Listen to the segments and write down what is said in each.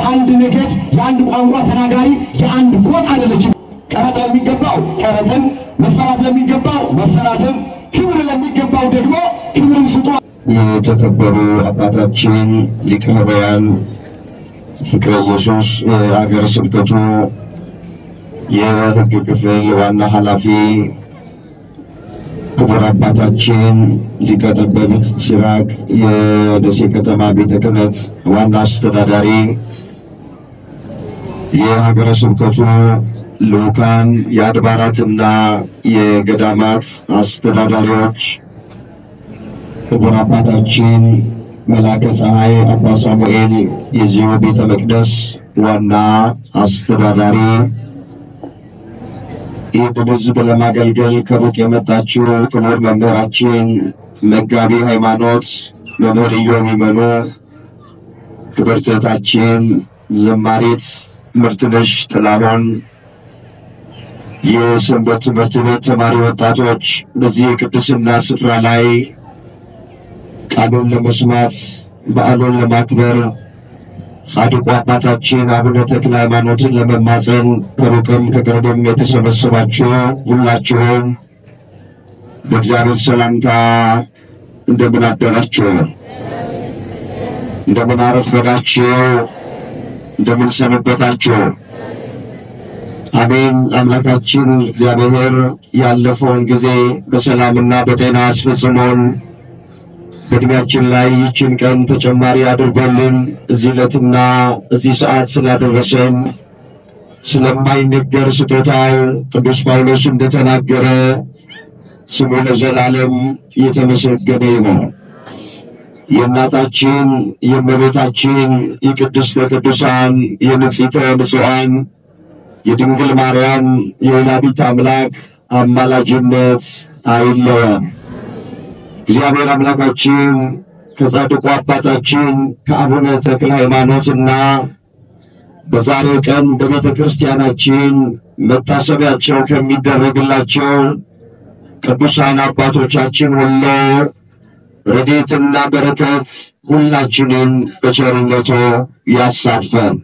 የአንድ ነገድ የአንድ ቋንቋ ተናጋሪ የአንድ ጎጥ አይደለችም። ቀረጥ ለሚገባው ቀረጥን፣ መፈራት ለሚገባው መፈራትን፣ ክብር ለሚገባው ደግሞ ክብርን ስጡ። የተከበሩ አባታችን ሊቀ ኅሩያን ፍቅረ ኢየሱስ ሀገረ ስብከቱ የሕግ ክፍል ዋና ኃላፊ፣ ክቡር አባታችን ሊቀ ጠበብት ሲራክ የደሴ ከተማ ቤተ ክህነት ዋና አስተዳዳሪ፣ የሀገረ ስብከቱ ልኡካን፣ የአድባራትና የገዳማት አስተዳዳሪዎች፣ ክቡር አባታችን መላከ ፀሐይ አባ ሳሙኤል የዚሁ ቤተ መቅደስ ዋና አስተዳዳሪ፣ ይህንን ሕዝብ ለማገልገል ከሩቅ የመጣችሁ ክቡር መምህራችን መጋቢ ሃይማኖት መምህር ኢዮብ ይመኑ፣ ክብርት እህታችን ዘማሪት ምርትነሽ ጥላሁን፣ የሰንበት ትምህርት ቤት ተማሪ ወጣቶች፣ በዚህ የቅድስና ስፍራ ላይ ቃሉን ለመስማት በዓሉን ለማክበር ጻድቁ አባታችን አቡነ ተክለ ሃይማኖትን ለመማፀን ከሩቅም ከቅርብም የተሰበሰባችሁ ሁላችሁም በእግዚአብሔር ሰላምታ እንደምን አደራችሁ? እንደምን አረፈዳችሁ? እንደምን ሰነበታችሁ? አሜን። አምላካችን እግዚአብሔር ያለፈውን ጊዜ በሰላምና በጤና አስፈጽሞን በእድሜያችን ላይ ይህችን ቀን ተጨማሪ አድርጎልን እዚህ ዕለትና እዚህ ሰዓት ስላደረሰን ስለማይነገር ስጦታው ቅዱስ ጳውሎስ እንደተናገረ ስሙ ለዘላለም የተመሰገነ ይሁን። የእናታችን የእመቤታችን የቅድስተ ቅዱሳን የንጽሕተ ንጹሐን የድንግል ማርያም የወላዲተ አምላክ አማላጅነት አይለየን። እግዚአብሔር አምላካችን ከጻድቁ አባታችን ከአቡነ ተክለ ሃይማኖትና በዛሬው ቀን በቤተ ክርስቲያናችን መታሰቢያቸው ከሚደረግላቸው ቅዱሳን አባቶቻችን ሁሉ ረድኤትና በረከት ሁላችንን በቸርነቱ ያሳትፈን።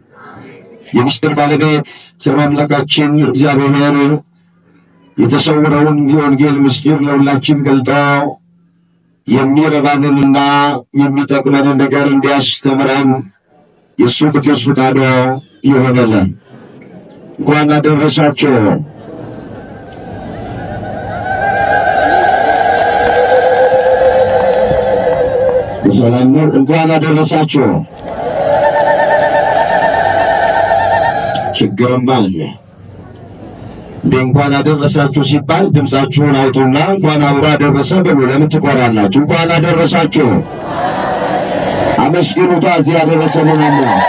የምስጢር ባለቤት ቸር አምላካችን እግዚአብሔር የተሰወረውን የወንጌል ምስጢር ለሁላችን ገልጦ የሚረባንንና የሚጠቅመንን ነገር እንዲያስተምረን የእሱ ቅዱስ ፈቃዱ ይሆንልን። እንኳን አደረሳችሁ። በሰላም ነው። እንኳን አደረሳችሁ። ችግርማ አለ። እንኳን አደረሳችሁ ሲባል ድምጻችሁን አውጡና እንኳን አብሮ አደረሰ በሉ። ለምን ትቆራላችሁ? እንኳን አደረሳችሁ አመስግኑታ። እዚህ ያደረሰልን አምላክ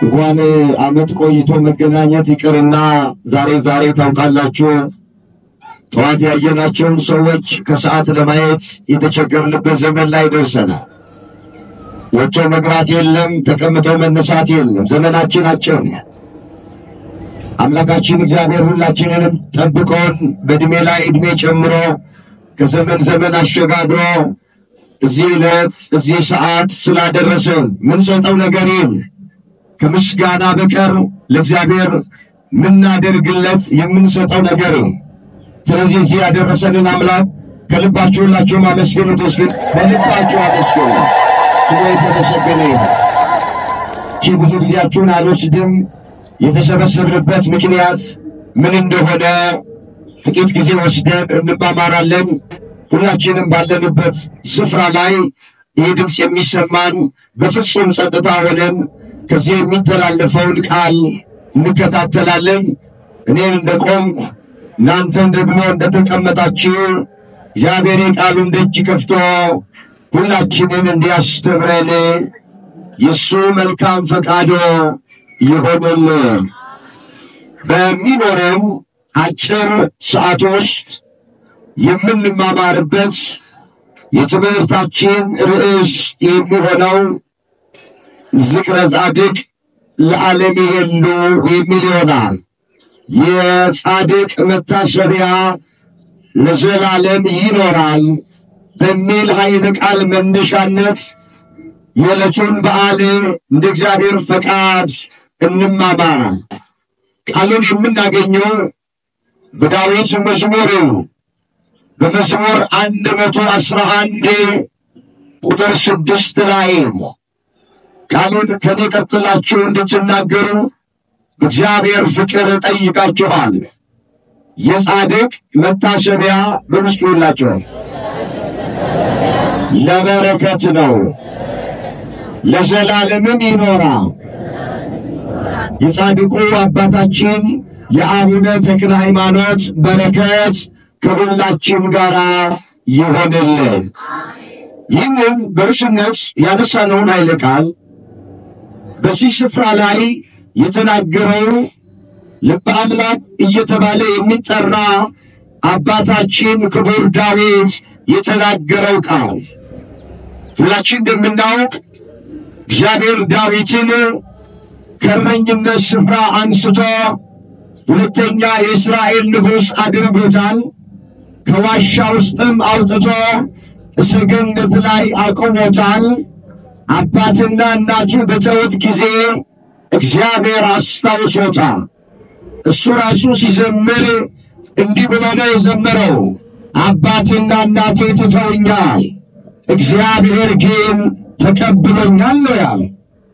እንኳን ዓመት ቆይቶ መገናኘት ይቅርና ዛሬ ታውቃላችሁ ጠዋት ያየናቸውን ሰዎች ከሰዓት ለማየት የተቸገርንበት ዘመን ላይ ደርሰናል። ወጥቶ መግባት የለም፣ ተቀምጦ መነሳት የለም። ዘመናችን አጭር ነው። አምላካችን እግዚአብሔር ሁላችንንም ጠብቆን በእድሜ ላይ እድሜ ጨምሮ ከዘመን ዘመን አሸጋግሮ እዚህ ዕለት እዚህ ሰዓት ስላደረሰን ምንሰጠው ነገር የለም ከምስጋና በቀር ለእግዚአብሔር ምናደርግለት የምንሰጠው ነገር የለም። ስለዚህ እዚህ ያደረሰንን አምላክ ከልባችሁ ሁላችሁም አመስግኑት። እስኪ በልባችሁ አመስግኑ። ስሙ የተመሰገነ ይሁን። ብዙ ጊዜያችሁን አልወስድም። የተሰበሰብንበት ምክንያት ምን እንደሆነ ጥቂት ጊዜ ወስደን እንማማራለን። ሁላችንም ባለንበት ስፍራ ላይ ይህ ድምፅ የሚሰማን በፍጹም ጸጥታ ሆነን ከዚህ የሚተላለፈውን ቃል እንከታተላለን። እኔን እንደቆምኩ እናንተን ደግሞ እንደተቀመጣችሁ እግዚአብሔር የቃሉን ደጅ ከፍቶ ሁላችንን እንዲያስተምረን የእሱ መልካም ፈቃዱ ይሆንልን። በሚኖረን አጭር ሰዓት ውስጥ የምንማማርበት የትምህርታችን ርዕስ የሚሆነው ዝክረ ጻድቅ ለዓለም ይሄሉ የሚል ይሆናል። የጻድቅ መታሰቢያ ለዘላለም ይኖራል በሚል ኃይለ ቃል መነሻነት የዕለቱን በዓል እንደ እግዚአብሔር ፈቃድ እንማማር። ቃሉን የምናገኘው በዳዊት መዝሙር በመዝሙር 111 ቁጥር 6 ላይ ቃሉን ከኔ ቀጥላችሁ እንድትናገሩ በእግዚአብሔር ፍቅር ጠይቃችኋል። የጻድቅ መታሰቢያ በርስቁላችሁ ለበረከት ነው፣ ለዘላለምም ይኖራል። የጻድቁ አባታችን የአቡነ ተክለ ሃይማኖት በረከት ከሁላችን ጋር ይሆንልን። ይህንን በርዕስነት ያነሳነውን ኃይለ ቃል በዚህ ስፍራ ላይ የተናገረው ልበ አምላክ እየተባለ የሚጠራ አባታችን ክቡር ዳዊት የተናገረው ቃል ሁላችን እንደምናውቅ እግዚአብሔር ዳዊትን ከእረኝነት ስፍራ አንስቶ ሁለተኛ የእስራኤል ንጉሥ አድርጎታል። ከዋሻ ውስጥም አውጥቶ ሰገነት ላይ አቆሞታል። አባትና እናቱ በተውት ጊዜ እግዚአብሔር አስታውሶታል። እሱ ራሱ ሲዘምር እንዲህ ብሎ ነው የዘመረው፣ አባትና እናቴ ትተውኛል፣ እግዚአብሔር ግን ተቀብሎኛል ነው ያለው።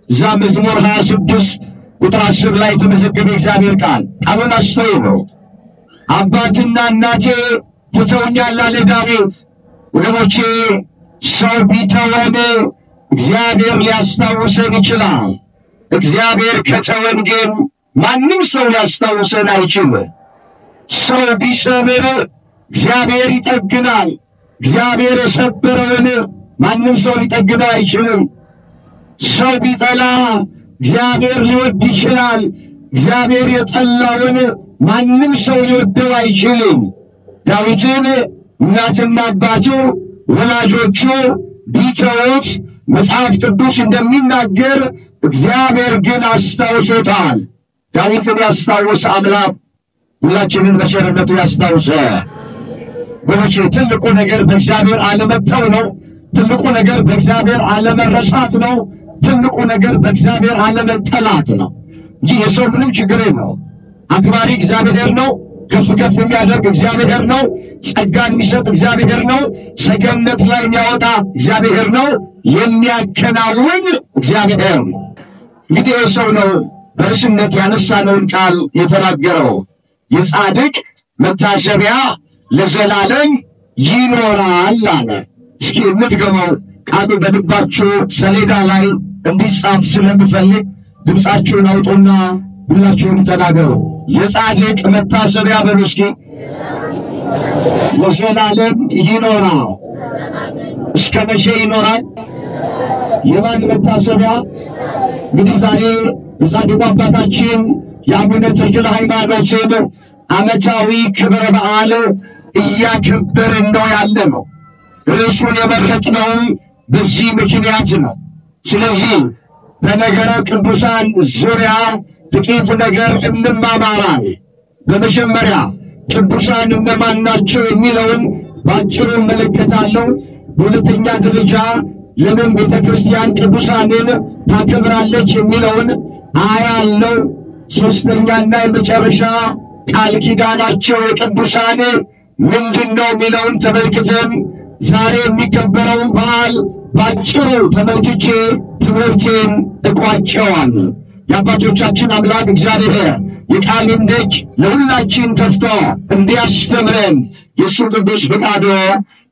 እዛ መዝሙር 26 ቁጥር 10 ላይ የተመዘገበ እግዚአብሔር ቃሉን አስተውሉ። አባትና እናቴ ትተውኛል አለ ዳዊት። ወገኖቼ ሰው ቢተወን እግዚአብሔር ሊያስታውሰን ይችላል። እግዚአብሔር ከተወን ግን ማንም ሰው ሊያስታውሰን አይችልም። ሰው ቢሰብር እግዚአብሔር ይጠግናል። እግዚአብሔር የሰበረውን ማንም ሰው ሊጠግነው አይችልም። ሰው ቢጠላ እግዚአብሔር ሊወድ ይችላል። እግዚአብሔር የጠላውን ማንም ሰው ሊወደው አይችልም። ዳዊትን እናትና አባቱ ወላጆቹ ቢተውት መጽሐፍ ቅዱስ እንደሚናገር እግዚአብሔር ግን አስታውሶታል። ዳዊትን ያስታወሰ አምላክ ሁላችንን በቸርነቱ ያስታውሰ። ወገኖቼ ትልቁ ነገር በእግዚአብሔር አለመተው ነው። ትልቁ ነገር በእግዚአብሔር አለመረሳት ነው። ትልቁ ነገር በእግዚአብሔር አለመጠላት ነው እንጂ የሰው ምንም ችግር ነው። አክባሪ እግዚአብሔር ነው። ከፍ ከፍ የሚያደርግ እግዚአብሔር ነው። ጸጋን የሚሰጥ እግዚአብሔር ነው። ሰገነት ላይ የሚያወጣ እግዚአብሔር ነው። የሚያከናውን እግዚአብሔር ነው። እንግዲህ የሰው ነው በርዕስነት ያነሳነውን ቃል የተናገረው የጻድቅ መታሰቢያ ለዘላለም ይኖራል አለ። እስኪ እንድገመው። ቃሉ በልባችሁ ሰሌዳ ላይ እንዲጻፍ ስለምፈልግ ድምፃችሁን አውጡና ሁላችሁም ተናገሩ። የጻድቅ መታሰቢያ በሉ እስኪ ለዘላለም ይኖራል። እስከ መቼ ይኖራል? የማን መታሰቢያ? እንግዲህ ዛሬ የጻድቁ አባታችን የአቡነ ተክለ ሃይማኖትን ዓመታዊ ክብረ በዓል እያከበርን ነው ያለ ነው። ርዕሱን የመረጥነው በዚህ ምክንያት ነው። ስለዚህ በነገረ ቅዱሳን ዙሪያ ጥቂት ነገር እንማማራለን። በመጀመሪያ ቅዱሳን እነማን ናቸው የሚለውን ባጭሩ እመለከታለሁ። በሁለተኛ ደረጃ ለምን ቤተክርስቲያን ቅዱሳንን ታከብራለች የሚለውን አያለው። ሶስተኛና የመጨረሻ ቃል ኪዳናቸው የቅዱሳን ምንድነው የሚለውን ተመልክተን ዛሬ የሚከበረውን በዓል ባጭሩ ተመልክቼ ትምህርቴን እቋጨዋለሁ። የአባቶቻችን አምላክ እግዚአብሔር የቃሉን ደጅ ለሁላችን ከፍቶ እንዲያስተምረን የእሱ ቅዱስ ፈቃዱ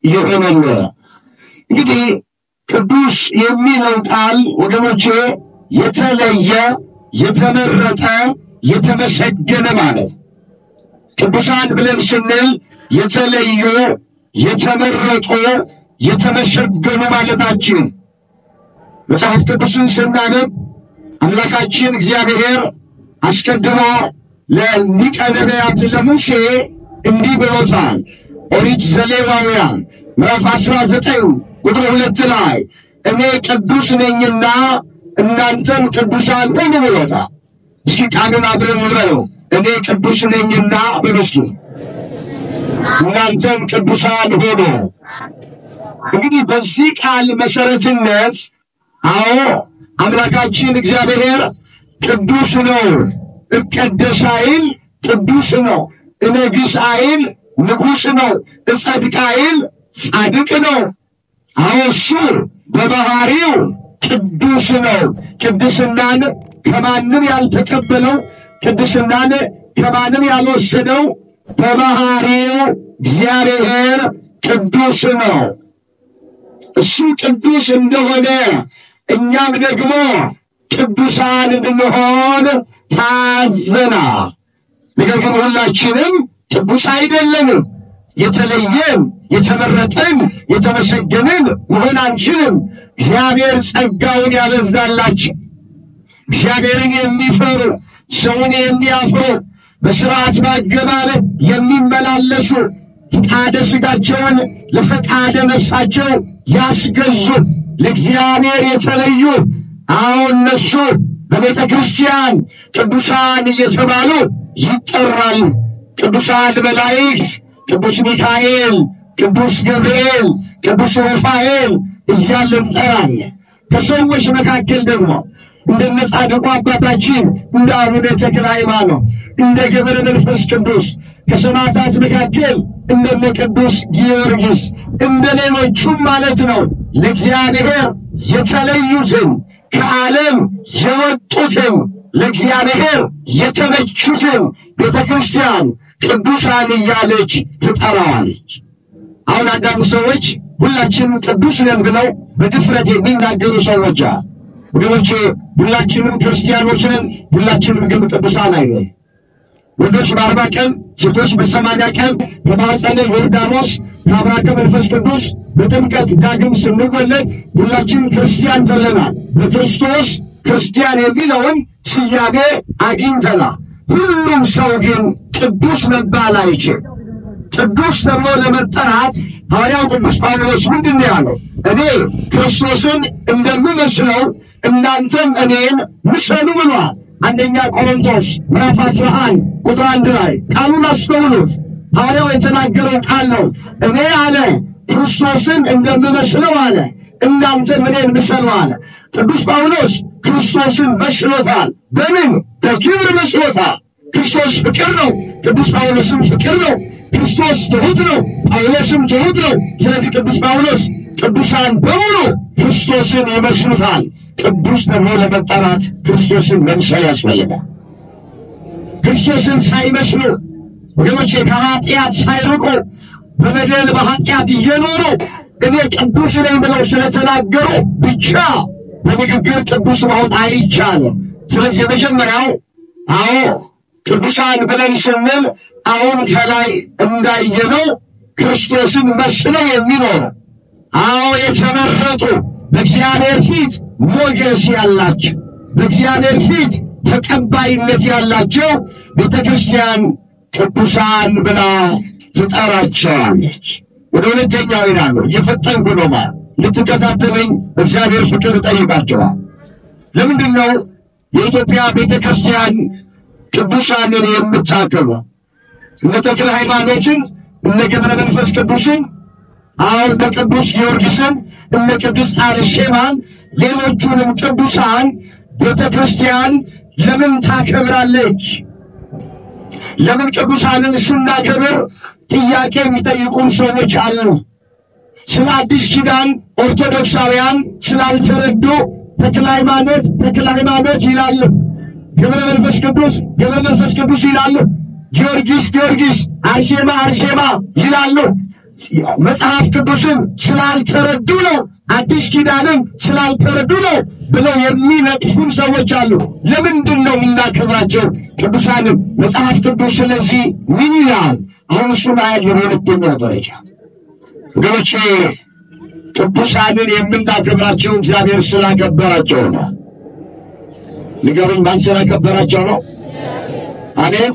ይሆንልን። እንግዲህ ቅዱስ የሚለው ቃል ወገኖቼ የተለየ፣ የተመረጠ፣ የተመሰገነ ማለት። ቅዱሳን ብለን ስንል የተለዩ፣ የተመረጡ፣ የተመሰገኑ ማለታችን። መጽሐፍ ቅዱስን ስናነብ አምላካችን እግዚአብሔር አስቀድሞ ለሊቀ ነቢያት ለሙሴ እንዲህ ብሎታል። ኦሪት ዘሌዋውያን ምዕራፍ 19 ቁጥር 2 ላይ እኔ ቅዱስ ነኝና እናንተም ቅዱሳን ሁኑ ብሎታል። እስኪ ቃሉን አብረን እንበለው። እኔ ቅዱስ ነኝና በሉ እስኪ እናንተም ቅዱሳን ሁኑ። እንግዲህ በዚህ ቃል መሰረትነት አዎ አምላካችን እግዚአብሔር ቅዱስ ነው። እቀደስ አይል ቅዱስ ነው። እነግስ አይል ንጉስ ነው። እጸድቅ አይል ጻድቅ ነው። አዎ እሱ በባህሪው ቅዱስ ነው። ቅድስናን ከማንም ያልተቀበለው፣ ቅድስናን ከማንም ያልወሰደው በባህሪው እግዚአብሔር ቅዱስ ነው። እሱ ቅዱስ እንደሆነ እኛም ደግሞ ቅዱሳን እንድንሆን ታዘና። ነገር ግን ሁላችንም ቅዱስ አይደለንም። የተለየን፣ የተመረጠን፣ የተመሰገንን መሆን አንችልም። እግዚአብሔር ጸጋውን ያበዛላችሁ እግዚአብሔርን የሚፈሩ ሰውን የሚያፍሩ በሥርዓት በአገባብ የሚመላለሱ ፈቃደ ሥጋቸውን ለፈቃደ ነፍሳቸው ያስገዙ ለእግዚአብሔር የተለዩ አሁን እነሱ በቤተ ክርስቲያን ቅዱሳን እየተባሉ ይጠራሉ። ቅዱሳን መላእክት ቅዱስ ሚካኤል፣ ቅዱስ ገብርኤል፣ ቅዱስ ሩፋኤል እያልን እንጠራለን። ከሰዎች መካከል ደግሞ እንደነ ጻድቁ አባታችን እንደ አቡነ ተክለ ሃይማኖት፣ እንደ ገብረ መንፈስ ቅዱስ፣ ከሰማዕታት መካከል እንደነ ቅዱስ ጊዮርጊስ እንደ ሌሎቹም ማለት ነው ለእግዚአብሔር የተለዩትን ከዓለም የወጡትን ለእግዚአብሔር የተመቹትን ቤተ ክርስቲያን ቅዱሳን እያለች ትጠራዋለች። አሁን አንዳንድ ሰዎች ሁላችንም ቅዱስ ነን ብለው በድፍረት የሚናገሩ ሰዎች አሉ። ወገኖቼ ሁላችንም ክርስቲያኖች ነን፣ ሁላችንም ግን ቅዱሳን አይደለም። ወንዶች በ40 ቀን ሴቶች በ80 ቀን በማኅፀነ ዮርዳኖስ ከአብራከ መንፈስ ቅዱስ በጥምቀት ዳግም ስንወለድ ሁላችን ክርስቲያን ተብለናል። በክርስቶስ ክርስቲያን የሚለውን ስያሜ አግኝተናል። ሁሉም ሰው ግን ቅዱስ መባል አይችልም። ቅዱስ ተብሎ ለመጠራት ሐዋርያው ቅዱስ ጳውሎስ ምንድን ነው ያለው? እኔ ክርስቶስን እንደምመስለው እናንተም እኔን ምሰሉ ብሏል። አንደኛ ቆሮንቶስ ምዕራፍ 11 ቁጥር 1 ላይ ቃሉን አስተውሉት። ሐዋርያው የተናገረው ቃል ነው። እኔ አለ ክርስቶስን እንደምመስለው አለ፣ እናንተም እኔን ምሰሉ አለ። ቅዱስ ጳውሎስ ክርስቶስን መስሎታል። በምን? በክብር መስሎታል። ክርስቶስ ፍቅር ነው፣ ቅዱስ ጳውሎስም ፍቅር ነው። ክርስቶስ ትሑት ነው፣ ጳውሎስም ትሑት ነው። ስለዚህ ቅዱስ ጳውሎስ ቅዱሳን በሙሉ ክርስቶስን ይመስሉታል። ቅዱስ ደግሞ ለመጠራት ክርስቶስን መምሰል ያስፈልጋል። ክርስቶስን ሳይመስሉ ወገኖቼ ከኃጢአት ሳይርቁ በበደል በኃጢአት እየኖሩ እኔ ቅዱስ ነኝ ብለው ስለተናገሩ ብቻ በንግግር ቅዱስ መሆን አይቻልም። ስለዚህ የመጀመሪያው ቅዱሳን ብለን ስንል አሁን ከላይ እንዳየነው ክርስቶስን መስለው የሚኖሩ የተመረጡ በእግዚአብሔር ፊት ሞገስ ያላቸው በእግዚአብሔር ፊት ተቀባይነት ያላቸው ቤተ ክርስቲያን ቅዱሳን ብላ ትጠራቸዋለች። ወደ ሁለተኛው ይላሉ። እየፈጠንኩ ነው ማለት ልትከታተሉኝ እግዚአብሔር ፍቅር ጠይቃቸዋል። ለምንድን ነው የኢትዮጵያ ቤተ ክርስቲያን ቅዱሳንን የምታከብረው? እነ ተክለ ሃይማኖትን፣ እነ ገብረ መንፈስ ቅዱስን፣ እነ ቅዱስ ጊዮርጊስን፣ እነ ቅዱስ አርሴማን ሌሎቹንም ቅዱሳን ቤተ ክርስቲያን ለምን ታከብራለች? ለምን ቅዱሳንን ስናከብር ጥያቄ የሚጠይቁን ሰዎች አሉ። ስለ አዲስ ኪዳን ኦርቶዶክሳውያን ስላልተረዱ ተክለ ሃይማኖት ይላሉ፣ ገብረ መንፈስ ቅዱስ ይላሉ፣ ጊዮርጊስ አርሴማ ይላሉ። መጽሐፍ ቅዱስን ስላልተረዱ ነው፣ አዲስ ኪዳንን ስላልተረዱ ነው ብለው የሚነቅፉን ሰዎች አሉ። ለምንድን ነው የምናከብራቸው ቅዱሳንን? መጽሐፍ ቅዱስ ስለዚህ ምን ይላል? አሁን እሱን አያለን። ሁለተኛ ደረጃ ወገኖቼ ቅዱሳንን የምናከብራቸው እግዚአብሔር ስላከበራቸው ነው። ንገሩኝ፣ ማን ስላከበራቸው ነው? አሜን።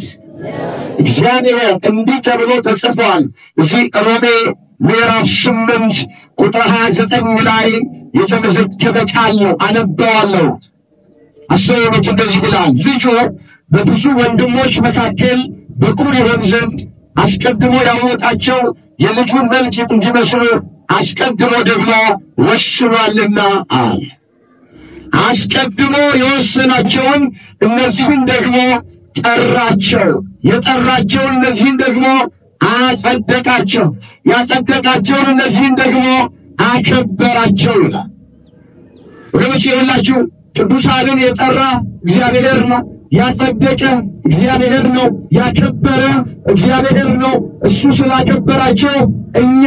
እግዚአብሔር እንዲህ ተብሎ ተጽፏል። እዚህ ሮሜ ምዕራፍ 8 ቁጥር 29 ላይ የተመዘገበ ቃል ነው። አነበዋለሁ። አስተውሉት። እንደዚህ ይላል፣ ልጁ በብዙ ወንድሞች መካከል በኩር ይሆን ዘንድ አስቀድሞ ያወጣቸው የልጁን መልክ እንዲመስሉ አስቀድሞ ደግሞ ወስኗልና አለ። አስቀድሞ የወሰናቸውን እነዚህን ደግሞ ጠራቸው። የጠራቸውን እነዚህን ደግሞ አጸደቃቸው። ያጸደቃቸውን እነዚህን ደግሞ አከበራቸው ይላል። ወገኖች ይኸውላችሁ ቅዱሳንን የጠራ እግዚአብሔር ነው። ያጸደቀ እግዚአብሔር ነው። ያከበረ እግዚአብሔር ነው። እሱ ስላከበራቸው እኛ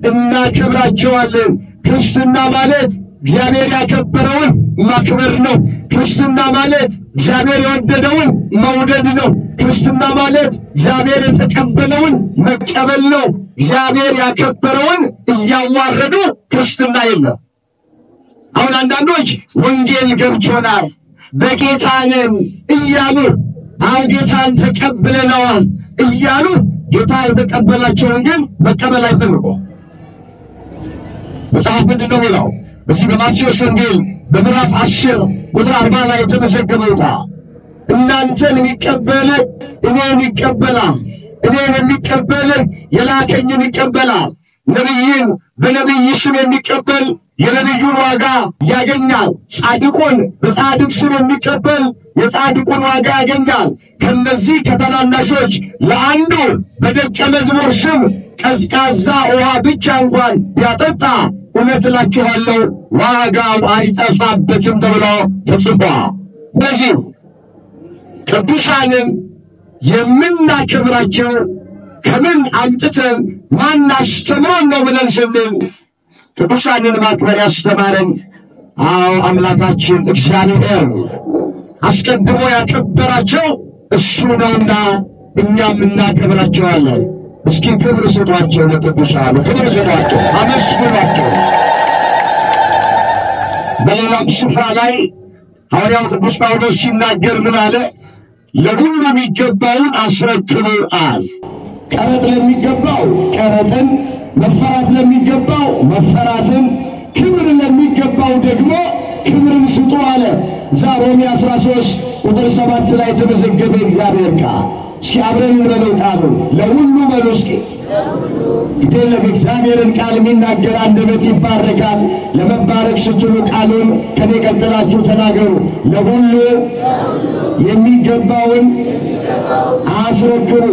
እናከብራቸዋለን። ክርስትና ማለት እግዚአብሔር ያከበረውን ማክበር ነው። ክርስትና ማለት እግዚአብሔር የወደደውን መውደድ ነው። ክርስትና ማለት እግዚአብሔር የተቀበለውን መቀበል ነው። እግዚአብሔር ያከበረውን እያዋረዱ ክርስትና የለም። አሁን አንዳንዶች ወንጌል ገብቶናል በጌታ ነን እያሉ ጌታን ተቀብለናል እያሉ ጌታ የተቀበላቸውን ግን መቀበል አይፈልጉም። መጽሐፍ ምንድን ነው የሚለው? በዚህ በማቴዎስ ወንጌል በምዕራፍ 10 ቁጥር 40 ላይ የተመዘገበው እናንተን የሚቀበል እኔን ይቀበላል፣ እኔን የሚቀበል የላከኝን ይቀበላል። ነቢይን በነቢይ ስም የሚቀበል የነቢዩን ዋጋ ያገኛል። ጻድቁን በጻድቅ ስም የሚቀበል የጻድቁን ዋጋ ያገኛል። ከነዚህ ከተናናሾች ለአንዱ በደቀ መዝሙር ስም ቀዝቃዛ ውሃ ብቻ እንኳን ቢያጠጣ እውነት እላችኋለሁ ዋጋው አይጠፋበትም ተብሎ ተጽፏል። በዚህ ቅዱሳንን የምናከብራቸው ከምን አምጥተን ማን አስተምሮን ነው ብለን ስንል ቅዱሳንን ማክበር ያስተማረን አምላካችን እግዚአብሔር አስቀድሞ ያከበራቸው እሱ ነውና እኛም እናከብራቸዋለን። እስኪ ክብር ስጧቸው ለቅዱሳኑ፣ ክብር ስጧቸው፣ አመስግኗቸው። በሌላም ስፍራ ላይ ሐዋርያው ቅዱስ ጳውሎስ ሲናገር ምን አለ? ለሁሉ የሚገባውን አስረክቡ አለ። ቀረጥ ለሚገባው ቀረጥን፣ መፈራት ለሚገባው መፈራትን፣ ክብር ለሚገባው ደግሞ ክብርን ስጡ አለ። ሮሜ 13 ቁጥር 7 ላይ ተመዘገበ እግዚአብሔር ቃል። እስኪ አብረን እንበለው ቃሉን ለሁሉ በሉ እስኪ። ግዴለም እግዚአብሔርን ቃል የሚናገር አንደበት ይባረካል። ለመባረክ ስትሉ ቃሉን ከኔ ቀጥላችሁ ተናገሩ። ለሁሉ የሚገባውን አስረክቡ፣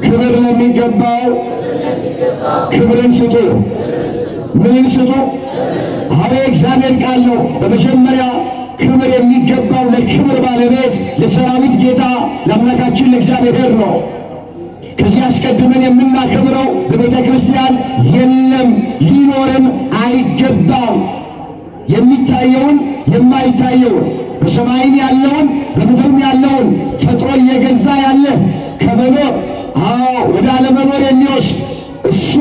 ክብር ለሚገባው ክብርን ስጡ። ምንን ስጡ? እግዚአብሔር ቃል ነው። በመጀመሪያ ክብር የሚገባው ለክብር ባለቤት ለሰራዊት ጌታ ለአምላካችን ለእግዚአብሔር ነው። ከዚህ አስቀድመን የምናከብረው በቤተ ክርስቲያን የለም፣ ሊኖርም አይገባም። የሚታየውን የማይታየውን በሰማይም ያለውን በምድርም ያለውን ፈጥሮ እየገዛ ያለ ከመኖር ወደ አለመኖር የሚወስድ እሱ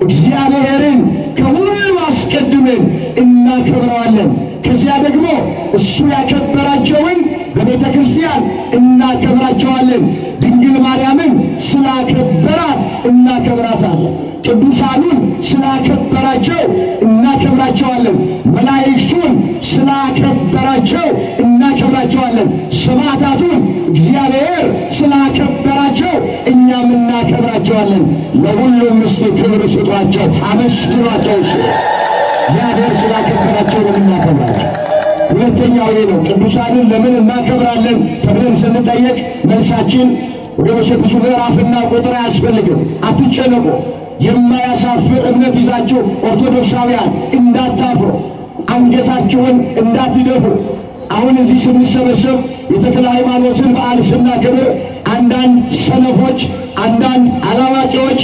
እግዚአብሔርን ከሁሉ አስቀድመን እናከብረዋለን። ከዚያ ደግሞ እሱ ያከበራቸውን በቤተ ክርስቲያን እናከብራቸዋለን። ድንግል ማርያምን ስላከበራት እናከብራታለን። ቅዱሳኑን ስላከበራቸው እናከብራቸዋለን። መላእክቱን ስላከበራቸው እናከብራቸዋለን። ሰማዕታቱን እግዚአብሔር ስላከበራቸው እኛም እናከብራቸዋለን። ለሁሉም እስቲ ክብር ስጧቸው፣ አመስግኗቸው። እግዚአብሔር ስላከበራቸው ነው እናከብራቸው። ሁለተኛው ይሄ ነው። ቅዱሳንን ለምን እናከብራለን ተብለን ስንጠየቅ መልሳችን ወገኖች ብዙ ምዕራፍና ቁጥር አያስፈልግም። አትጨነቁ። የማያሳፍር እምነት ይዛችሁ ኦርቶዶክሳውያን እንዳታፍሩ፣ አንገታችሁን እንዳትደፉ። አሁን እዚህ ስንሰበሰብ የተክለ ሃይማኖትን በዓል ስናከብር አንዳንድ ሰነፎች፣ አንዳንድ አላዋቂዎች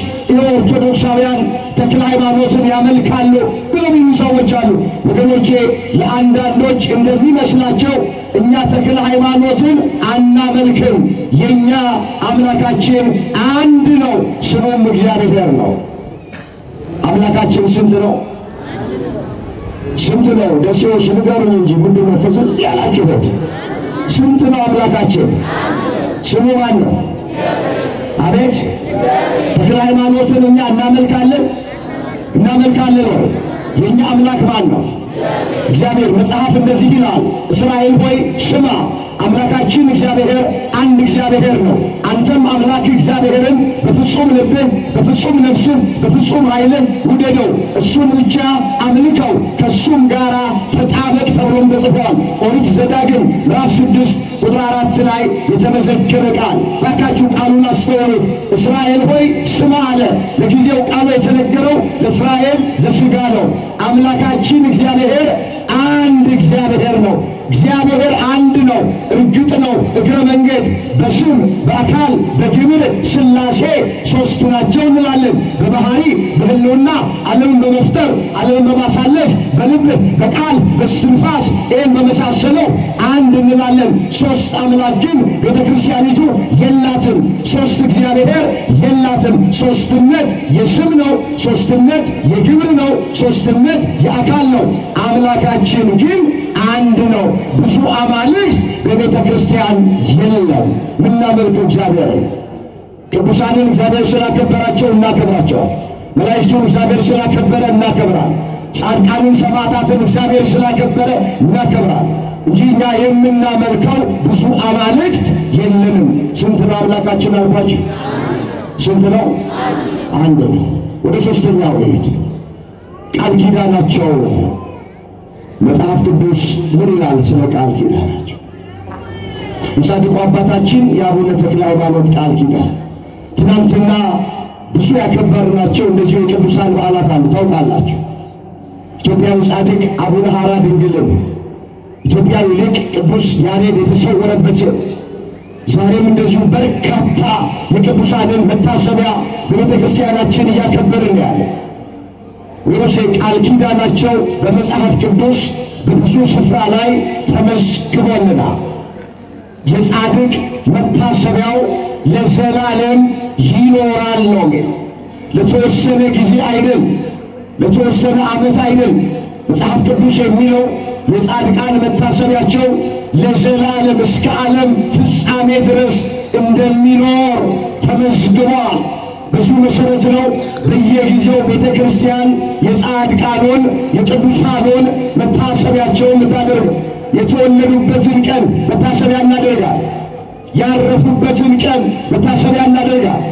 ኦርቶዶክሳውያን ተክለ ሃይማኖትን ያመልካሉ ብለው የሚሉ ሰዎች አሉ። ወገኖቼ ለአንዳንዶች እንደሚመስላቸው እኛ ተክለ ሃይማኖትን አናመልክም። የኛ አምላካችን አንድ ነው፣ ስሙም እግዚአብሔር ነው። አምላካችን ስንት ነው? ስንት ነው? ደሴዎች ንገሩኝ እንጂ ምንድን ነው ፍዝዝ ያላችሁት? ስንት ነው አምላካችን? ስሙ ማን ነው? አቤት ተክለ ሃይማኖትን እኛ እናመልካለን ወይ? የኛ አምላክ ማን ነው? እግዚአብሔር። መጽሐፍ እንደዚህ ይላል፣ እስራኤል ሆይ ስማ፣ አምላካችን እግዚአብሔር አንድ እግዚአብሔር ነው። አንተም አምላክ እግዚአብሔርን በፍጹም ልብህ፣ በፍጹም ነፍስህ፣ በፍጹም ኃይልህ ውደደው፣ እሱን ብቻ አምልከው፣ ከሱም ጋራ ተጣበቅ ተብሎም ተጽፏል። ኦሪት ዘዳግም ምዕራፍ 6 ቁጥር 4 ላይ የተመዘገበ ቃል። ባካችሁ ቃሉን አስተውሉት። እስራኤል ሆይ ስማ አለ። ለጊዜው ቃሉ የተነገረው ለእስራኤል ዘሥጋ ነው። አምላካችን እግዚአብሔር አንድ እግዚአብሔር ነው። እግዚአብሔር አንድ ነው። እርግጥ ነው እግረ መንገድ በስም በአካል በግብር ሥላሴ ሦስት ናቸው እንላለን። በባህሪ በህልውና ዓለምን በመፍጠር ዓለምን በማሳለፍ በልብ በቃል በስትንፋስ ይህን በመሳሰለው አንድ እንላለን። ሦስት አምላክ ግን ቤተ ክርስቲያኒቱ የላትም። ሦስት እግዚአብሔር የላትም። ሦስትነት የስም ነው። ሦስትነት የግብር ነው። ሦስትነት የአካል ነው። አምላካችን ግን አንድ ነው። ብዙ አማልክት በቤተ ክርስቲያን የለም። ምናመልከው እግዚአብሔር ቅዱሳንን እግዚአብሔር ስላከበራቸው እናከብራቸዋል። መላእክቱን እግዚአብሔር ስላከበረ እናከብራል። ጻድቃንን ሰማዕታትን እግዚአብሔር ስላከበረ እናከብራል እንጂ እኛ የምናመልከው ብዙ አማልክት የለንም። ስንት ነው አምላካችን አልኳችሁ? ስንት ነው? አንድ ነው። ወደ ሦስተኛው ልሂድ። ቃል ኪዳናቸው መጽሐፍ ቅዱስ ምን ይላል ስለ ቃል ኪዳናቸው? የጻድቁ አባታችን የአቡነ ተክለ ሃይማኖት ቃል ኪዳን ትናንትና ብዙ ያከበርናቸው እንደዚሁ የቅዱሳን በዓላት አሉ። ታውቃላችሁ። ኢትዮጵያዊ ጻድቅ አቡነ ሐራ ድንግልም፣ ኢትዮጵያዊ ሊቅ ቅዱስ ያሬድ የተሰወረበት ዛሬም እንደዚሁ በርካታ የቅዱሳንን መታሰቢያ በቤተ ክርስቲያናችን እያከበርን ያለ ወይስ ቃል ኪዳናቸው በመጽሐፍ ቅዱስ በብዙ ስፍራ ላይ ተመዝግቦልናል። የጻድቅ መታሰቢያው ለዘላለም ይኖራል ነው። ለተወሰነ ጊዜ አይደል፣ ለተወሰነ ዓመት አይደል። መጽሐፍ ቅዱስ የሚለው የጻድቃን መታሰቢያቸው ለዘላለም እስከ ዓለም ፍጻሜ ድረስ እንደሚኖር ተመዝግቧል። በዚህ መሰረት ነው በየጊዜው ቤተ ክርስቲያን የጻድቃኑን የቅዱሳኑን መታሰቢያቸውን የምታደርገው። የተወለዱበትን ቀን መታሰቢያ እናደርጋለን። ያረፉበትን ቀን መታሰቢያ እናደርጋለን።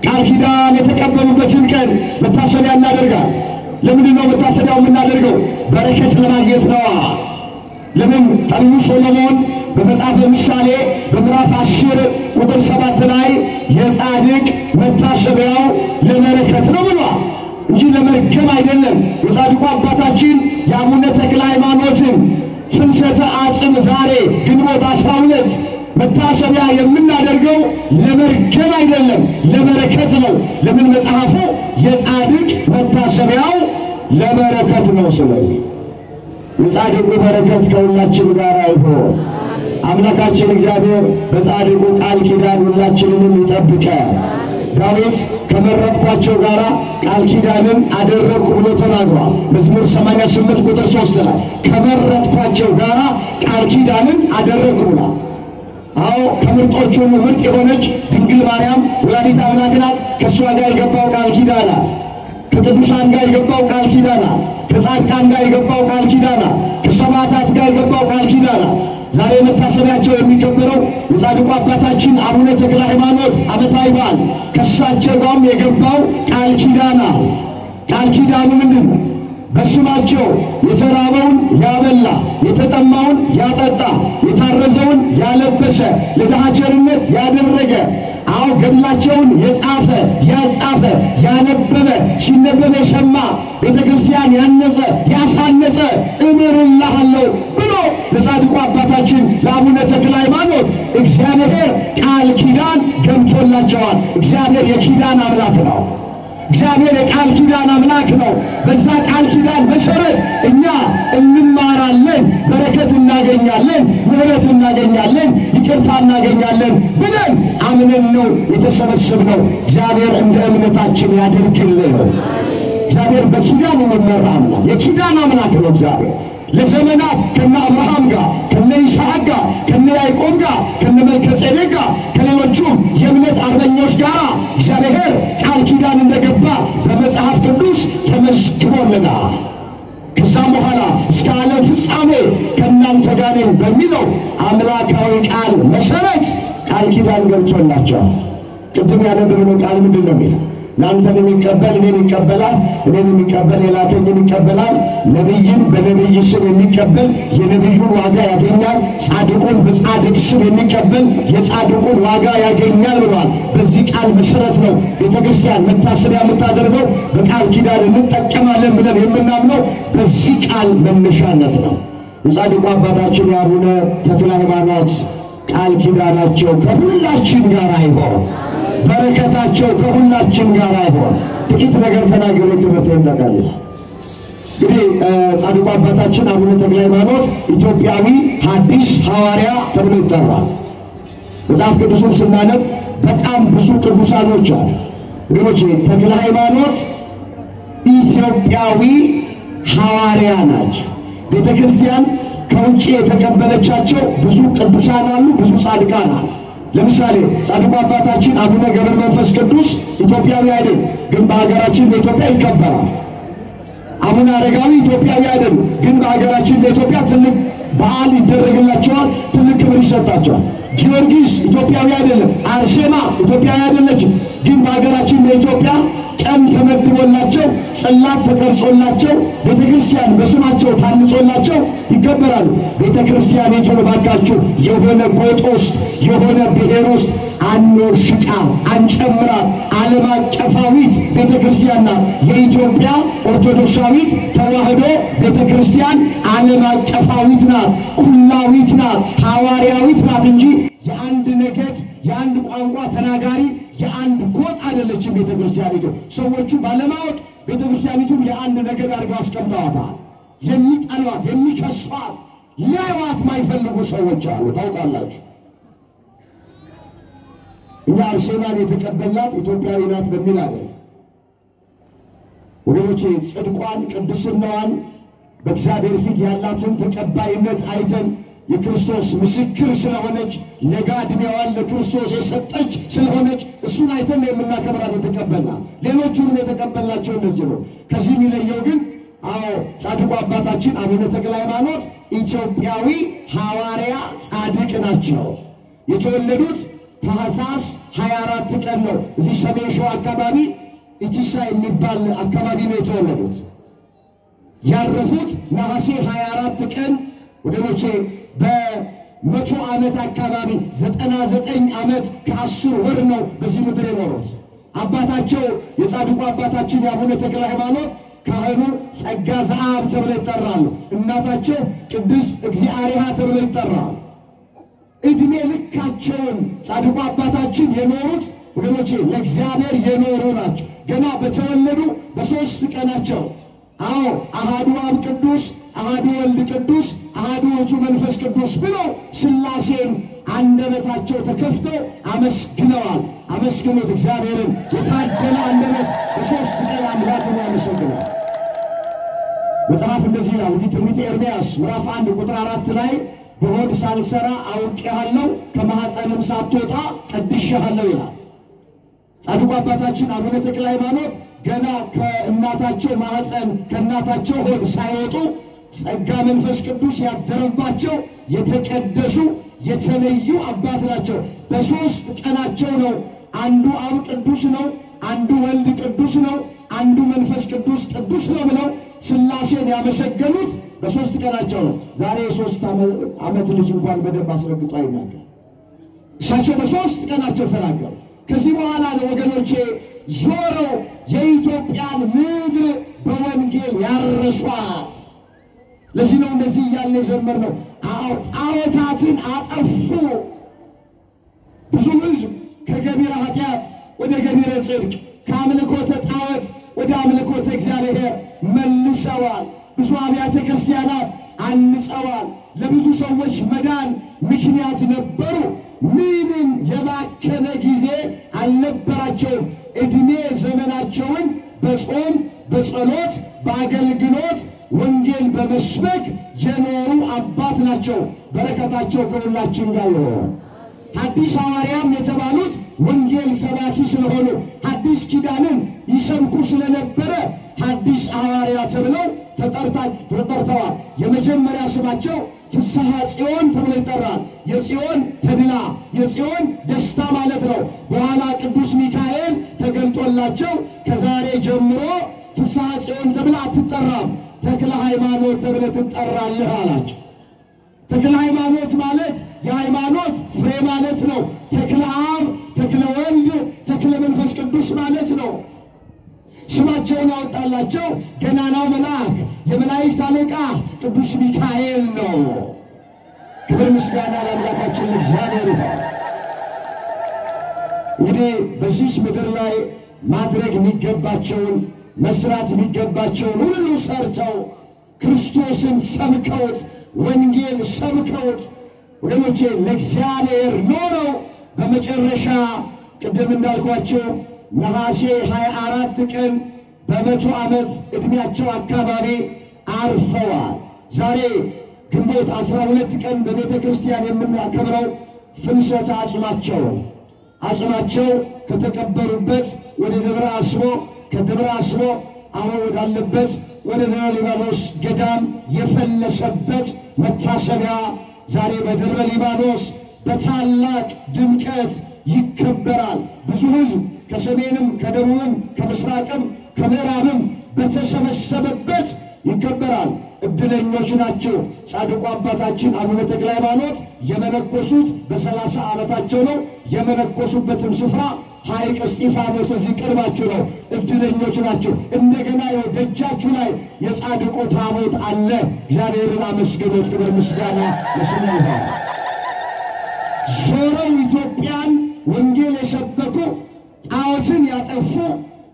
ቃል ኪዳን የተቀበሉበትን ቀን መታሰቢያ እናደርጋለን። ለምንድን ነው መታሰቢያው የምናደርገው? በረከት ለማግኘት ነዋ። ለምን ጠቢቡ ሶሎሞን በመጽሐፈ ምሳሌ በምዕራፍ 10 ቁጥር 7 ላይ የጻድቅ መታሰቢያው ለበረከት ነው ብሏል እንጂ ለመርገም አይደለም። የጻድቁ አባታችን የአቡነ ተክለ ሃይማኖትን ፍልሰተ አጽም ዛሬ ግንቦት 12 መታሰቢያ የምናደርገው ለመርገም አይደለም፣ ለበረከት ነው። ለምን? መጽሐፉ የጻድቅ መታሰቢያው ለበረከት ነው። ስለዚህ የጻድቁ በረከት ከሁላችን ጋር ይሁን። አምላካችን እግዚአብሔር በጻድቁ ቃል ኪዳን ሁላችንንም ይጠብቀን። ዳዊት ከመረጥኳቸው ጋራ ቃል ኪዳንን አደረግኩ ብሎ ተናግሯል። መዝሙር 88 ቁጥር 3 ላይ ከመረጥኳቸው ጋራ ቃል ኪዳንን አደረግኩ ብሏል። አዎ ከምርጦቹ ምርጥ የሆነች ድንግል ማርያም ወላዲተ አምላክ ናት። ከእሷ ጋር የገባው ቃል ኪዳን አለ። ከቅዱሳን ጋር የገባው ቃል ኪዳን አለ። ከጻድቃን ጋር የገባው ቃል ኪዳን አለ። ከሰማዕታት ጋር የገባው ቃል ኪዳን አለ። ዛሬ መታሰቢያቸው የሚከበረው የጻድቁ አባታችን አቡነ ተክለ ሃይማኖት ዓመታዊ በዓል ከእሳቸው ጋርም የገባው ቃል ኪዳን አለ። ቃል ኪዳኑ ምንድን ነው? በስማቸው የተራበውን ያበላ፣ የተጠማውን ያጠጣ፣ የታረዘውን ያለበሰ፣ ለድሃ ቸርነት ያደረገ፣ አዎ ገድላቸውን የጻፈ ያጻፈ ያነበበ ሲነበብ የሰማ ቤተ ክርስቲያን ያነጸ ያሳነጸ እምርልሃለሁ ብሎ ለጻድቁ አባታችን ለአቡነ ተክለ ሃይማኖት እግዚአብሔር ቃል ኪዳን ገብቶላቸዋል። እግዚአብሔር የኪዳን አምላክ ነው። እግዚአብሔር የቃል ኪዳን አምላክ ነው። በዛ ቃል ኪዳን መሰረት እኛ እንማራለን፣ በረከት እናገኛለን፣ ምሕረት እናገኛለን፣ ይቅርታ እናገኛለን ብለን አምነን ነው የተሰበሰብነው። እግዚአብሔር እንደ እምነታችን ያድርግልን። እግዚአብሔር በኪዳኑ የሚመራ አምላክ የኪዳን አምላክ ነው። እግዚአብሔር ለዘመናት ከነ አብርሃም ጋር ከነ ይስሐቅ ጋር ከነ ያዕቆብ ጋር ከነ መልከጼዴቅ ጋር ከሌሎቹም የእምነት አርበኞች ጋር እግዚአብሔር ቃል ኪዳን እንደገባ በመጽሐፍ ቅዱስ ተመዝግቦልናል። ከዛም በኋላ እስከ ዓለም ፍጻሜ ከእናንተ ጋር ነኝ በሚለው አምላካዊ ቃል መሰረት ቃል ኪዳን ገብቶላቸዋል። ቅድም ያነበብነው ቃል ምንድን ነው የሚለው? እናንተን የሚቀበል እኔን ይቀበላል፣ እኔን የሚቀበል የላከኝን ይቀበላል። ነቢይን በነቢይ ስም የሚቀበል የነቢዩን ዋጋ ያገኛል፣ ጻድቁን በጻድቅ ስም የሚቀበል የጻድቁን ዋጋ ያገኛል ብሏል። በዚህ ቃል መሰረት ነው ቤተክርስቲያን መታሰቢያ የምታደርገው። በቃል ኪዳን እንጠቀማለን ብለን የምናምነው በዚህ ቃል መነሻነት ነው። የጻድቁ አባታችን የአቡነ ተክለ ሃይማኖት ቃል ኪዳናቸው ከሁላችን ጋር አይሆን፣ በረከታቸው ከሁላችን ጋር አይሆን። ጥቂት ነገር ተናገሩ ትምህርቴን ጠቅልላለሁ። እንግዲህ ጻድቁ አባታችን አቡነ ተክለ ሃይማኖት ኢትዮጵያዊ ሐዲስ ሐዋርያ ተብሎ ይጠራል። መጽሐፍ ቅዱስን ስናነብ በጣም ብዙ ቅዱሳኖች አሉ። ወገኖቼ ተክለ ሃይማኖት ኢትዮጵያዊ ሐዋርያ ናቸው። ቤተክርስቲያን ከውጭ የተቀበለቻቸው ብዙ ቅዱሳን አሉ፣ ብዙ ጻድቃን አሉ። ለምሳሌ ጻድቁ አባታችን አቡነ ገብረ መንፈስ ቅዱስ ኢትዮጵያዊ አይደል፣ ግን በሀገራችን በኢትዮጵያ ይከበራል። አቡነ አረጋዊ ኢትዮጵያዊ አይደል፣ ግን በሀገራችን በኢትዮጵያ ትልቅ በዓል ይደረግላቸዋል፣ ትልቅ ክብር ይሰጣቸዋል። ጊዮርጊስ ኢትዮጵያዊ አይደለም፣ አርሴማ ኢትዮጵያዊ አይደለችም፣ ግን በሀገራችን በኢትዮጵያ ቀን ተመድቦላቸው ጽላት ተቀርጾላቸው ቤተክርስቲያን በስማቸው ታንጾላቸው ይከበራሉ። ቤተክርስቲያኒቱን ባካችሁ የሆነ ጎጥ ውስጥ የሆነ ብሔር ውስጥ አንወሽቃት፣ አንጨምራት። ዓለም አቀፋዊት ቤተክርስቲያን ናት። የኢትዮጵያ ኦርቶዶክሳዊት ተዋሕዶ ቤተክርስቲያን ዓለም አቀፋዊት ናት፣ ኩላዊት ናት፣ ሐዋርያዊት ናት እንጂ የአንድ ነገድ የአንድ ቋንቋ ተናጋሪ የአንድ ጎጥ አይደለችም ቤተክርስቲያኒቱ። ሰዎቹ ባለማወቅ ቤተክርስቲያኒቱን የአንድ ነገድ አድርገው አስቀምጠዋታል። የሚጠሏት የሚከሷት ሊያዩዋት ማይፈልጉ ሰዎች አሉ። ታውቃላችሁ፣ እኛ አርሴማን የተቀበልናት ኢትዮጵያዊ ናት በሚል አይደል ወገኖቼ። ጽድቋን ቅድስናዋን በእግዚአብሔር ፊት ያላትን ተቀባይነት አይተን የክርስቶስ ምስክር ስለሆነች ለጋ ዕድሜዋን ለክርስቶስ የሰጠች ስለሆነች እሱን አይተን የምናከብራት የተቀበልናት። ሌሎቹንም የተቀበልናቸው እንደዚህ ነው። ከዚህ የሚለየው ግን ጻድቁ አባታችን አቡነ ተክለ ሃይማኖት ኢትዮጵያዊ ሐዋርያ ጻድቅ ናቸው። የተወለዱት ታኅሳስ 24 ቀን ነው። እዚህ ሰሜን ሸዋ አካባቢ ኢቲሳ የሚባል አካባቢ ነው የተወለዱት። ያረፉት ነሐሴ 24 ቀን ወገኖቼ በመቶ ዓመት አካባቢ 99 ዓመት ከ10 ወር ነው በዚህ ምድር የኖሩት። አባታቸው የጻድቁ አባታችን የአቡነ ተክለ ሃይማኖት ካህኑ ጸጋ ዘአብ ተብለው ይጠራሉ። እናታቸው ቅድስት እግዚአብሔር ተብለው ይጠራሉ። እድሜ ልካቸውን ጻድቁ አባታችን የኖሩት ወገኖቼ ለእግዚአብሔር የኖሩ ናቸው። ገና በተወለዱ በ3 ቀናቸው አሃዱ አብ ቅዱስ፣ አሃዱ ወልድ ቅዱስ፣ አሃዱ ውእቱ መንፈስ ቅዱስ ብለው ሥላሴን አንደበታቸው ተከፍተው አመስግነዋል። አመስግኑት እግዚአብሔርን። የታደለ አንደበት በ3 ቀን አምላክን ያመሰግናል። መጽሐፍ እንደዚህ ይላል። እዚህ ትንቢተ ኤርምያስ ምዕራፍ 1 ቁጥር 4 ላይ በሆድ ሳልሰራ አውቄሃለሁ፣ ከማኅፀንም ሳትወጣ ቀድሼሃለሁ ይላል። ጻድቁ አባታችን አቡነ ተክለ ሃይማኖት ገና ከእናታቸው ማኅፀን ከእናታቸው ሆድ ሳይወጡ ጸጋ መንፈስ ቅዱስ ያደረባቸው የተቀደሱ የተለዩ አባት ናቸው። በ3 ቀናቸው ነው አንዱ አብ ቅዱስ ነው፣ አንዱ ወልድ ቅዱስ ነው፣ አንዱ መንፈስ ቅዱስ ቅዱስ ነው ብለው ሥላሴን ያመሰገኑት በ3 ቀናቸው ነው። ዛሬ የ3 ዓመት ልጅ እንኳን በደንብ አስረግጦ አይናገር። እሳቸው በ3 ቀናቸው ተናገሩ። ከዚህ በኋላ ነው ወገኖቼ ዞረው የኢትዮጵያን ምድር በወንጌል ያረሷት። ለዚህ ነው እንደዚህ እያልን የዘመርነው። ጣዖታትን አጠፉ። ብዙ ሕዝብ ከገቢረ ኃጢአት ወደ ገቢረ ጽድቅ፣ ከአምልኮተ ጣዖት ወደ አምልኮተ እግዚአብሔር መልሰዋል። ብዙ አብያተ ክርስቲያናት አንጸዋል። ለብዙ ሰዎች መዳን ምክንያት ነበሩ። ምንም የባከነ ጊዜ አልነበራቸውም። ዕድሜ ዘመናቸውን በጾም በጸሎት በአገልግሎት ወንጌል በመስበክ የኖሩ አባት ናቸው። በረከታቸው ከሁላችን ጋር ይሁን። ሐዲስ ሐዋርያም የተባሉት ወንጌል ሰባኪ ስለሆኑ ሐዲስ ኪዳንን ይሰብኩ ስለነበረ ሐዲስ ሐዋርያ ተብለው ተጠርተዋል። የመጀመሪያ ስማቸው ፍስሐ ጽዮን ተብሎ ይጠራል። የጽዮን ተድላ የጽዮን ደስታ ማለት ነው። በኋላ ቅዱስ ሚካኤል ተገልጦላቸው ከዛሬ ጀምሮ ፍስሐ ጽዮን ተብላ አትጠራም፣ ተክለ ሃይማኖት ተብለ ትጠራለህ አላቸው። ተክለ ሃይማኖት ማለት የሃይማኖት ፍሬ ማለት ነው። ተክለ አብ፣ ተክለ ወልድ፣ ተክለ መንፈስ ቅዱስ ማለት ነው። ስማቸውን ያወጣላቸው ገናናው መልአክ የመላእክት አለቃ ቅዱስ ሚካኤል ነው። ክብር ምስጋና ለአምላካችን ለእግዚአብሔር ይሁን። እንግዲህ በዚህ ምድር ላይ ማድረግ የሚገባቸውን መስራት የሚገባቸውን ሁሉ ሰርተው ክርስቶስን ሰብከውት ወንጌል ሰብከውት ወገኖቼ ለእግዚአብሔር ኖረው በመጨረሻ ቅድም እንዳልኳቸው ነሐሴ 24 ቀን በ100 ዓመት ዕድሜያቸው አካባቢ አርፈዋል። ዛሬ ግንቦት 12 ቀን በቤተ ክርስቲያን የምናከብረው ፍልሰተ አጽማቸው ከተቀበሩበት ወደ ደብረ አስቦ ከደብረ አስቦ አሁን ወዳለበት ወደ ደብረ ሊባኖስ ገዳም የፈለሰበት መታሰቢያ ዛሬ በደብረ ሊባኖስ በታላቅ ድምቀት ይከበራል። ብዙ ሕዝብ ከሰሜንም ከደቡብም ከምስራቅም ከምዕራብም በተሰበሰበበት ይከበራል። እድለኞች ናቸው። ጻድቁ አባታችን አቡነ ተክለ ሃይማኖት የመነኮሱት በ30 ዓመታቸው ነው። የመነኮሱበትም ስፍራ ሐይቅ እስጢፋኖስ እዚህ ቅርባችሁ ነው። እድለኞች ናቸው። እንደገና ደጃችሁ ላይ የጻድቁ ታቦት አለ። እግዚአብሔርን አመስግኑት። ክብር ምስጋና ለስሙ ይሁን። ዞረው ኢትዮጵያን ወንጌል የሰበኩ ጣዖትን ያጠፉ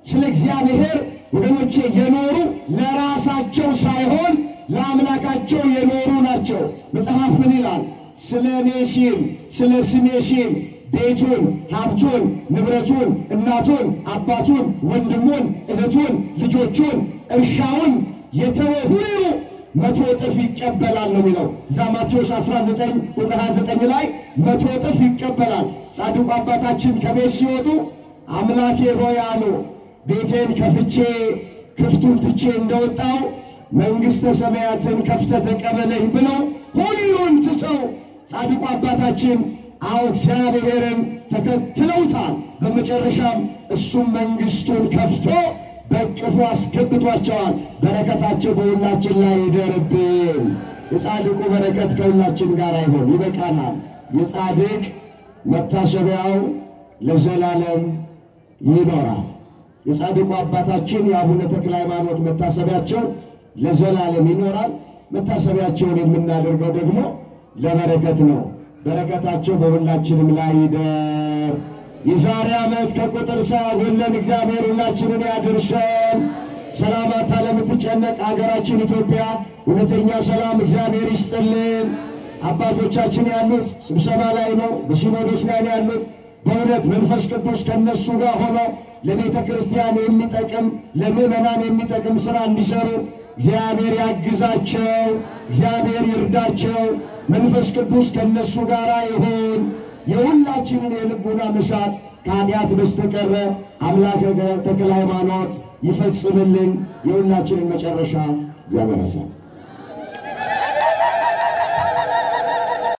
ስለ እግዚአብሔር ወገኖቼ የኖሩ ለራሳቸው ሳይሆን ለአምላካቸው የኖሩ ናቸው። መጽሐፍ ምን ይላል? ስለ እኔ ሲል ስለ ስሜ ሲል ቤቱን፣ ሀብቱን፣ ንብረቱን፣ እናቱን፣ አባቱን፣ ወንድሙን፣ እህቱን፣ ልጆቹን፣ እርሻውን የተወ ሁሉ 100 እጥፍ ይቀበላል ነው የሚለው። እዛ ማቴዎስ 19 ቁጥር 29 ላይ 100 እጥፍ ይቀበላል። ጻድቁ አባታችን ከቤት ሲወጡ አምላኬ ሆይ አሉ፣ ቤቴን ከፍቼ ክፍቱን ትቼ እንደወጣው መንግሥተ ሰማያትን ከፍተህ ተቀበለኝ ብለው ሁሉን ትተው ጻድቁ አባታችን እግዚአብሔርን ተከትለውታል። በመጨረሻም እሱም መንግሥቱን ከፍቶ በእቅፉ አስገብቷቸዋል። በረከታቸው በሁላችን ላይ ይደርብን። የጻድቁ በረከት ከሁላችን ጋር ይሁን። ይበቃናል። የጻድቅ መታሰቢያው ለዘላለም ይኖራል። የጻድቁ አባታችን የአቡነ ተክለ ሃይማኖት መታሰቢያቸው ለዘላለም ይኖራል። መታሰቢያቸውን የምናደርገው ደግሞ ለበረከት ነው። በረከታቸው በሁላችንም ላይ ይደር። የዛሬ ዓመት ከቁጥር ሳይጎለን እግዚአብሔር ሁላችንን ያድርሰን። ሰላማታ ለምትጨነቅ ሀገራችን ኢትዮጵያ እውነተኛ ሰላም እግዚአብሔር ይስጥልን። አባቶቻችን ያሉት ስብሰባ ላይ ነው፣ በሲኖዶስ ላይ ነው ያሉት። በእውነት መንፈስ ቅዱስ ከነሱ ጋር ሆኖ ለቤተ ክርስቲያን የሚጠቅም ለምዕመናን የሚጠቅም ሥራ እንዲሰሩ እግዚአብሔር ያግዛቸው፣ እግዚአብሔር ይርዳቸው። መንፈስ ቅዱስ ከነሱ ጋር ይሁን። የሁላችንን የልቡና መሻት ከኃጢአት በስተቀረ አምላከ ተክለ ሃይማኖት ይፈጽምልን። የሁላችንን መጨረሻ እግዚአብሔር ያሳል።